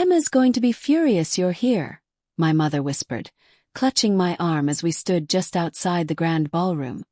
Emma's going to be furious you're here, my mother whispered, clutching my arm as we stood just outside the grand ballroom.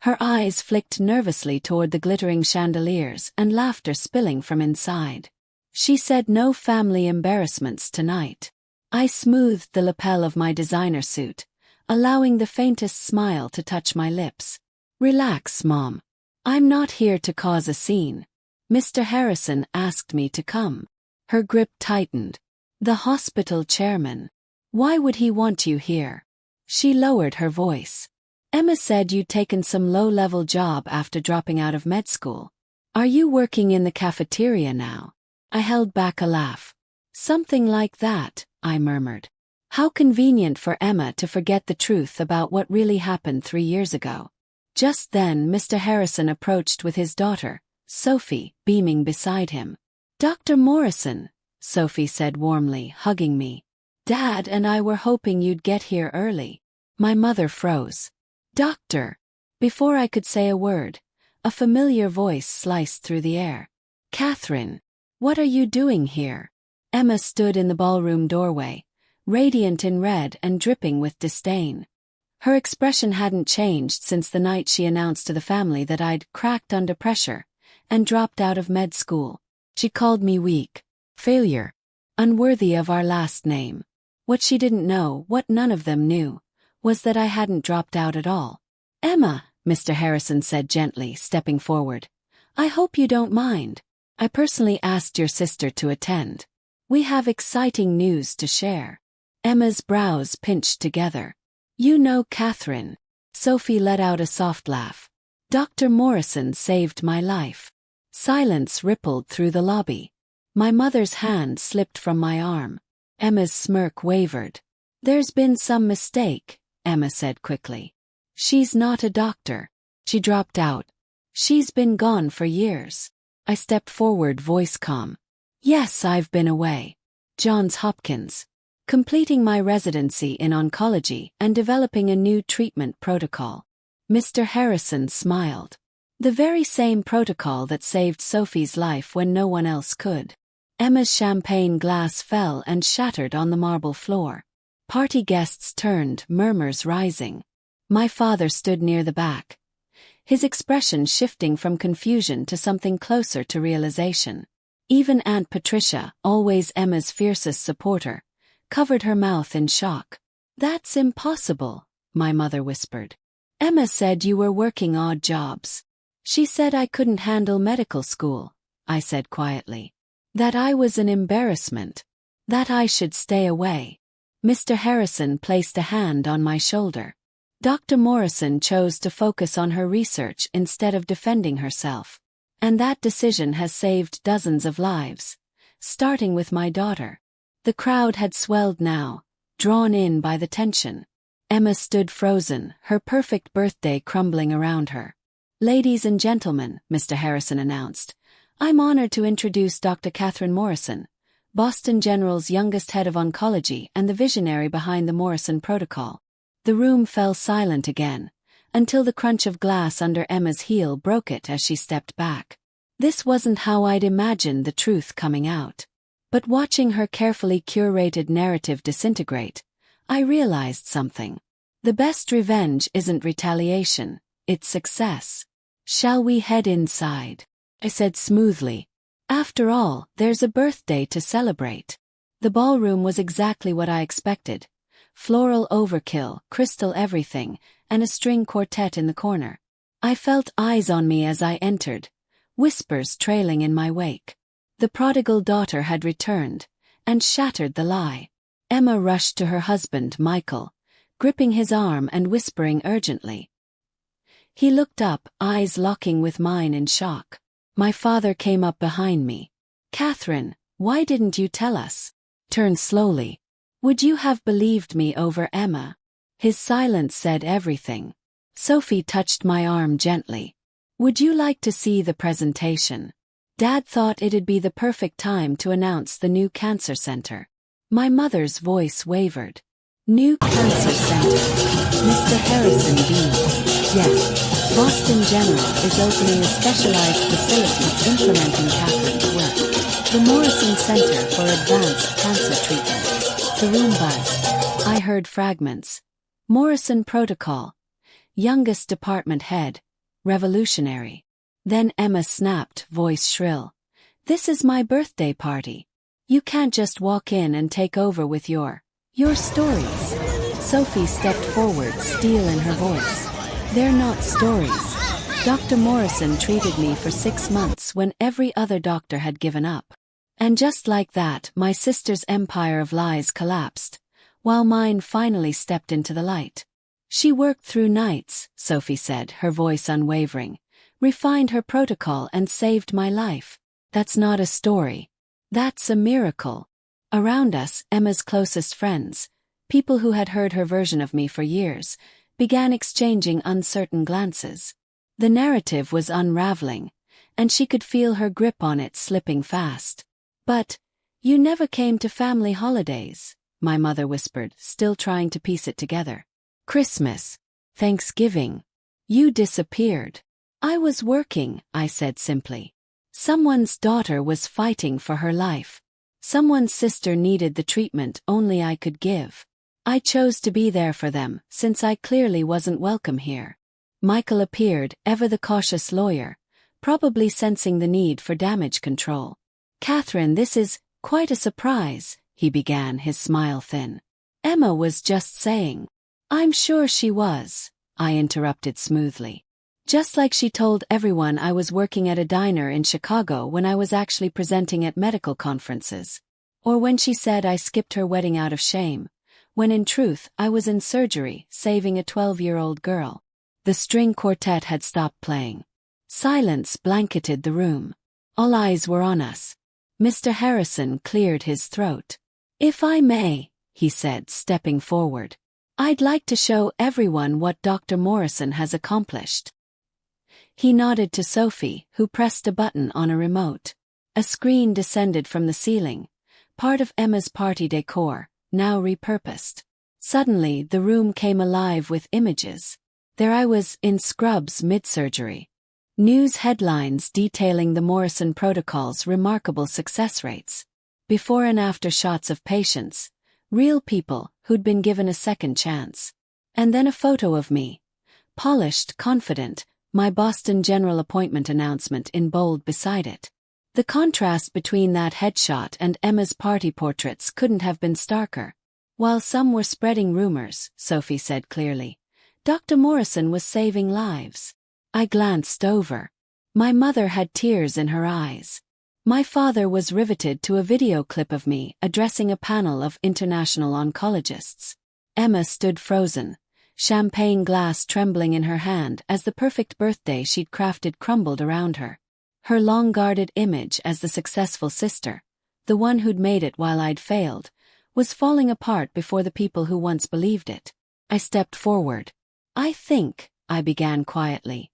Her eyes flicked nervously toward the glittering chandeliers and laughter spilling from inside. She said no family embarrassments tonight. I smoothed the lapel of my designer suit, allowing the faintest smile to touch my lips. Relax, Mom. I'm not here to cause a scene. Mr. Harrison asked me to come. Her grip tightened. The hospital chairman. Why would he want you here? She lowered her voice. Emma said you'd taken some low-level job after dropping out of med school. Are you working in the cafeteria now? I held back a laugh. Something like that, I murmured. How convenient for Emma to forget the truth about what really happened 3 years ago. Just then Mr. Harrison approached with his daughter, Sophie, beaming beside him. Dr. Morrison, Sophie said warmly, hugging me. Dad and I were hoping you'd get here early. My mother froze. Doctor. Before I could say a word, a familiar voice sliced through the air. Catherine. What are you doing here? Emma stood in the ballroom doorway, radiant in red and dripping with disdain. Her expression hadn't changed since the night she announced to the family that I'd cracked under pressure and dropped out of med school. She called me weak, failure, unworthy of our last name. What she didn't know, what none of them knew, was that I hadn't dropped out at all. Emma, Mr. Harrison said gently, stepping forward. I hope you don't mind. I personally asked your sister to attend. We have exciting news to share. Emma's brows pinched together. You know Catherine. Sophie let out a soft laugh. Dr. Morrison saved my life. Silence rippled through the lobby. My mother's hand slipped from my arm. Emma's smirk wavered. There's been some mistake, Emma said quickly. She's not a doctor. She dropped out. She's been gone for years. I stepped forward, voice calm. Yes, I've been away. Johns Hopkins. Completing my residency in oncology and developing a new treatment protocol. Mr. Harrison smiled. The very same protocol that saved Sophie's life when no one else could. Emma's champagne glass fell and shattered on the marble floor. Party guests turned, murmurs rising. My father stood near the back, his expression shifting from confusion to something closer to realization. Even Aunt Patricia, always Emma's fiercest supporter, covered her mouth in shock. That's impossible, my mother whispered. Emma said you were working odd jobs. She said I couldn't handle medical school, I said quietly. That I was an embarrassment. That I should stay away. Mr. Harrison placed a hand on my shoulder. Dr. Morrison chose to focus on her research instead of defending herself. And that decision has saved dozens of lives, starting with my daughter. The crowd had swelled now, drawn in by the tension. Emma stood frozen, her perfect birthday crumbling around her. Ladies and gentlemen, Mr. Harrison announced, I'm honored to introduce Dr. Catherine Morrison, Boston General's youngest head of oncology and the visionary behind the Morrison protocol. The room fell silent again, until the crunch of glass under Emma's heel broke it as she stepped back. This wasn't how I'd imagined the truth coming out. But watching her carefully curated narrative disintegrate, I realized something. The best revenge isn't retaliation, it's success. Shall we head inside? I said smoothly. After all, there's a birthday to celebrate. The ballroom was exactly what I expected. Floral overkill, crystal everything, and a string quartet in the corner. I felt eyes on me as I entered, whispers trailing in my wake. The prodigal daughter had returned, and shattered the lie. Emma rushed to her husband, Michael, gripping his arm and whispering urgently. He looked up, eyes locking with mine in shock. My father came up behind me. Catherine, why didn't you tell us? Turned slowly. Would you have believed me over Emma? His silence said everything. Sophie touched my arm gently. Would you like to see the presentation? Dad thought it'd be the perfect time to announce the new cancer center. My mother's voice wavered. New cancer center. Mr. Harrison beamed. Yes, Boston General is opening a specialized facility implementing Catherine's work. The Morrison Center for Advanced Cancer Treatment. The room buzzed. I heard fragments. Morrison Protocol. Youngest department head. Revolutionary. Then Emma snapped, voice shrill. This is my birthday party. You can't just walk in and take over with your stories. Sophie stepped forward, steel in her voice. They're not stories. Dr. Morrison treated me for 6 months when every other doctor had given up. And just like that, my sister's empire of lies collapsed, while mine finally stepped into the light. She worked through nights, Sophie said, her voice unwavering, refined her protocol and saved my life. That's not a story. That's a miracle. Around us, Emma's closest friends, people who had heard her version of me for years, began exchanging uncertain glances. The narrative was unraveling, and she could feel her grip on it slipping fast. But, you never came to family holidays, my mother whispered, still trying to piece it together. Christmas, Thanksgiving. You disappeared. I was working, I said simply. Someone's daughter was fighting for her life. Someone's sister needed the treatment only I could give. I chose to be there for them, since I clearly wasn't welcome here. Michael appeared, ever the cautious lawyer, probably sensing the need for damage control. Catherine, this is quite a surprise, he began, his smile thin. Emma was just saying. I'm sure she was, I interrupted smoothly. Just like she told everyone I was working at a diner in Chicago when I was actually presenting at medical conferences. Or when she said I skipped her wedding out of shame, when in truth I was in surgery saving a 12-year-old girl. The string quartet had stopped playing. Silence blanketed the room. All eyes were on us. Mr. Harrison cleared his throat. If I may, he said, stepping forward. I'd like to show everyone what Dr. Morrison has accomplished. He nodded to Sophie, who pressed a button on a remote. A screen descended from the ceiling, part of Emma's party decor, now repurposed. Suddenly, the room came alive with images. There I was, in scrubs mid-surgery. News headlines detailing the Morrison protocol's remarkable success rates. Before and after shots of patients, real people who'd been given a second chance. And then a photo of me. Polished, confident, my Boston General appointment announcement in bold beside it. The contrast between that headshot and Emma's party portraits couldn't have been starker. While some were spreading rumors, Sophie said clearly, Dr. Morrison was saving lives. I glanced over. My mother had tears in her eyes. My father was riveted to a video clip of me addressing a panel of international oncologists. Emma stood frozen, champagne glass trembling in her hand as the perfect birthday she'd crafted crumbled around her. Her long-guarded image as the successful sister, the one who'd made it while I'd failed, was falling apart before the people who once believed it. I stepped forward. I think, I began quietly,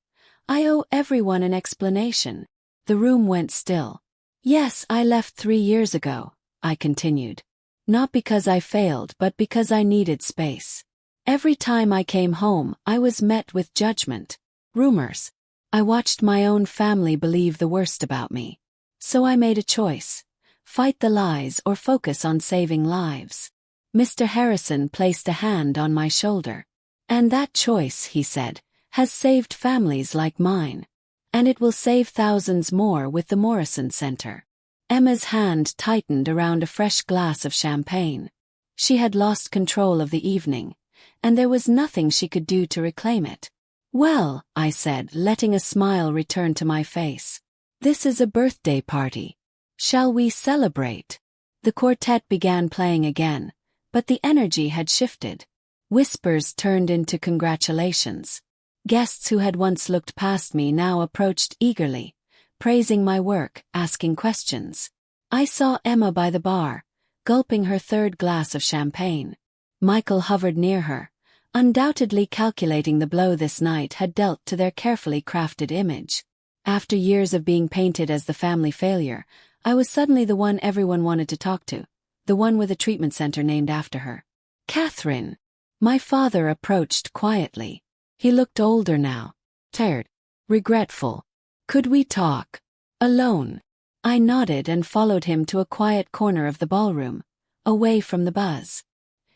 I owe everyone an explanation. The room went still. Yes, I left 3 years ago, I continued. Not because I failed, but because I needed space. Every time I came home, I was met with judgment. Rumors. I watched my own family believe the worst about me. So I made a choice. Fight the lies or focus on saving lives. Mr. Harrison placed a hand on my shoulder. And that choice, he said, has saved families like mine. And it will save thousands more with the Morrison Center. Emma's hand tightened around a fresh glass of champagne. She had lost control of the evening, and there was nothing she could do to reclaim it. Well, I said, letting a smile return to my face. This is a birthday party. Shall we celebrate? The quartet began playing again, but the energy had shifted. Whispers turned into congratulations. Guests who had once looked past me now approached eagerly, praising my work, asking questions. I saw Emma by the bar, gulping her 3rd glass of champagne. Michael hovered near her, undoubtedly calculating the blow this night had dealt to their carefully crafted image. After years of being painted as the family failure, I was suddenly the one everyone wanted to talk to, the one with a treatment center named after her. Catherine. My father approached quietly. He looked older now, tired, regretful. Could we talk? Alone. I nodded and followed him to a quiet corner of the ballroom, away from the buzz.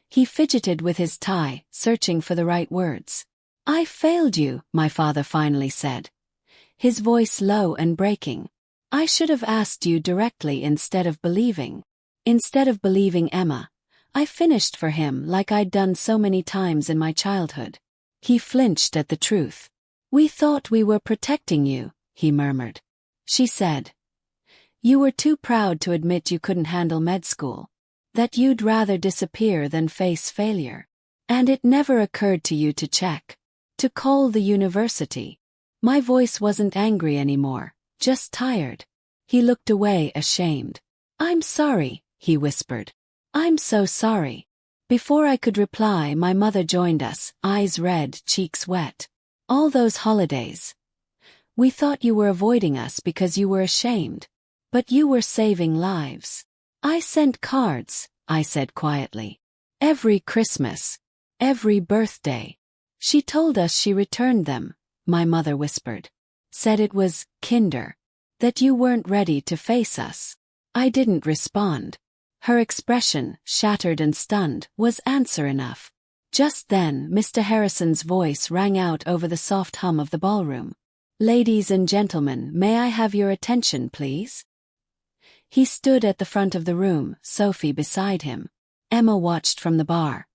He fidgeted with his tie, searching for the right words. "I failed you," my father finally said, his voice low and breaking. "I should have asked you directly instead of believing. Instead of believing Emma, I finished for him like I'd done so many times in my childhood." He flinched at the truth. "We thought we were protecting you," he murmured. She said, "You were too proud to admit you couldn't handle med school. That you'd rather disappear than face failure. And it never occurred to you to check. To call the university." My voice wasn't angry anymore, just tired. He looked away ashamed. "I'm sorry," he whispered. "I'm so sorry." Before I could reply, my mother joined us, eyes red, cheeks wet. "All those holidays. We thought you were avoiding us because you were ashamed. But you were saving lives. I sent cards," I said quietly. "Every Christmas. Every birthday." "She told us she returned them," my mother whispered. "Said it was kinder. That you weren't ready to face us." I didn't respond. Her expression, shattered and stunned, was answer enough. Just then, Mr. Harrison's voice rang out over the soft hum of the ballroom. "Ladies and gentlemen, may I have your attention, please?" He stood at the front of the room, Sophie beside him. Emma watched from the bar,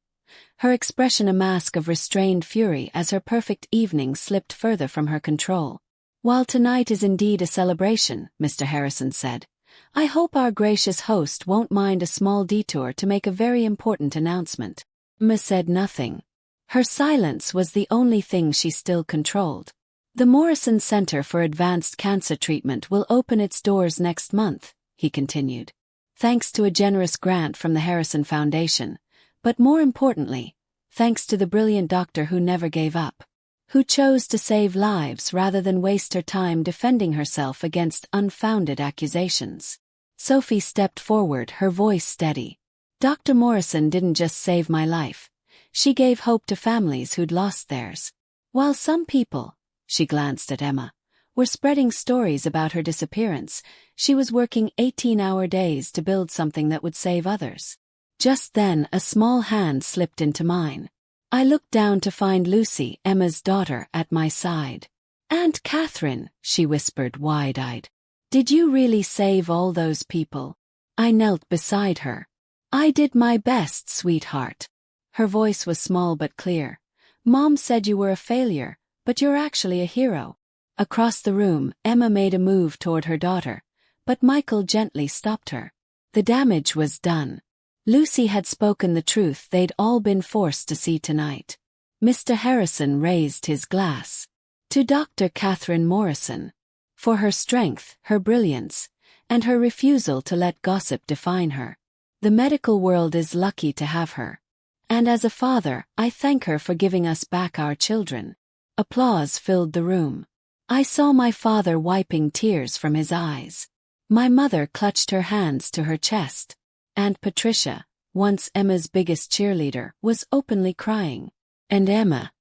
her expression a mask of restrained fury as her perfect evening slipped further from her control. "While tonight is indeed a celebration," Mr. Harrison said, "I hope our gracious host won't mind a small detour to make a very important announcement." Emma said nothing. Her silence was the only thing she still controlled. "The Morrison Center for Advanced Cancer Treatment will open its doors next month," he continued. "Thanks to a generous grant from the Harrison Foundation, but more importantly, thanks to the brilliant doctor who never gave up, who chose to save lives rather than waste her time defending herself against unfounded accusations." Sophie stepped forward, her voice steady. "Dr. Morrison didn't just save my life. She gave hope to families who'd lost theirs. While some people," she glanced at Emma, "were spreading stories about her disappearance, she was working 18-hour days to build something that would save others." Just then, a small hand slipped into mine. I looked down to find Lucy, Emma's daughter, at my side. "Aunt Catherine," she whispered wide-eyed. "Did you really save all those people?" I knelt beside her. "I did my best, sweetheart." Her voice was small but clear. "Mom said you were a failure, but you're actually a hero." Across the room, Emma made a move toward her daughter, but Michael gently stopped her. The damage was done. Lucy had spoken the truth they'd all been forced to see tonight. Mr. Harrison raised his glass. "To Dr. Catherine Morrison. For her strength, her brilliance, and her refusal to let gossip define her. The medical world is lucky to have her. And as a father, I thank her for giving us back our children." Applause filled the room. I saw my father wiping tears from his eyes. My mother clutched her hands to her chest. Aunt Patricia, once Emma's biggest cheerleader, was openly crying. And Emma.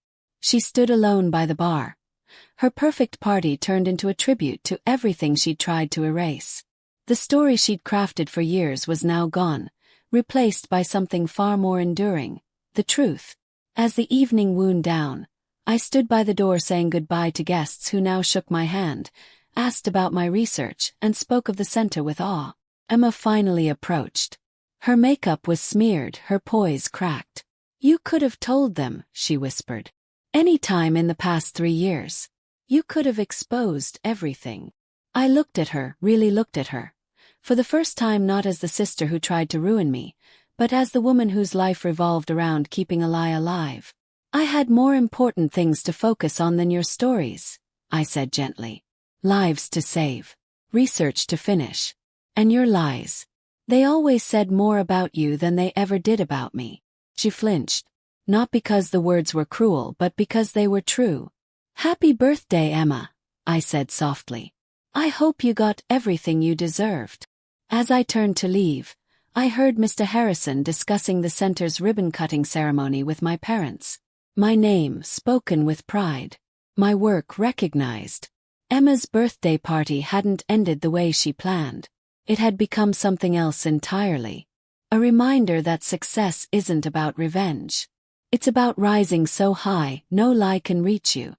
She stood alone by the bar. Her perfect party turned into a tribute to everything she'd tried to erase. The story she'd crafted for years was now gone, replaced by something far more enduring, the truth. As the evening wound down, I stood by the door saying goodbye to guests who now shook my hand, asked about my research, and spoke of the center with awe. Emma finally approached. Her makeup was smeared, her poise cracked. "You could have told them," she whispered. "Any time in the past 3 years. You could have exposed everything." I looked at her, really looked at her. For the first time, not as the sister who tried to ruin me, but as the woman whose life revolved around keeping a lie alive. "I had more important things to focus on than your stories," I said gently. "Lives to save. Research to finish. And your lies. They always said more about you than they ever did about me." She flinched. Not because the words were cruel, but because they were true. "Happy birthday, Emma," I said softly. "I hope you got everything you deserved." As I turned to leave, I heard Mr. Harrison discussing the center's ribbon-cutting ceremony with my parents. My name spoken with pride. My work recognized. Emma's birthday party hadn't ended the way she planned. It had become something else entirely. A reminder that success isn't about revenge. It's about rising so high no lie can reach you.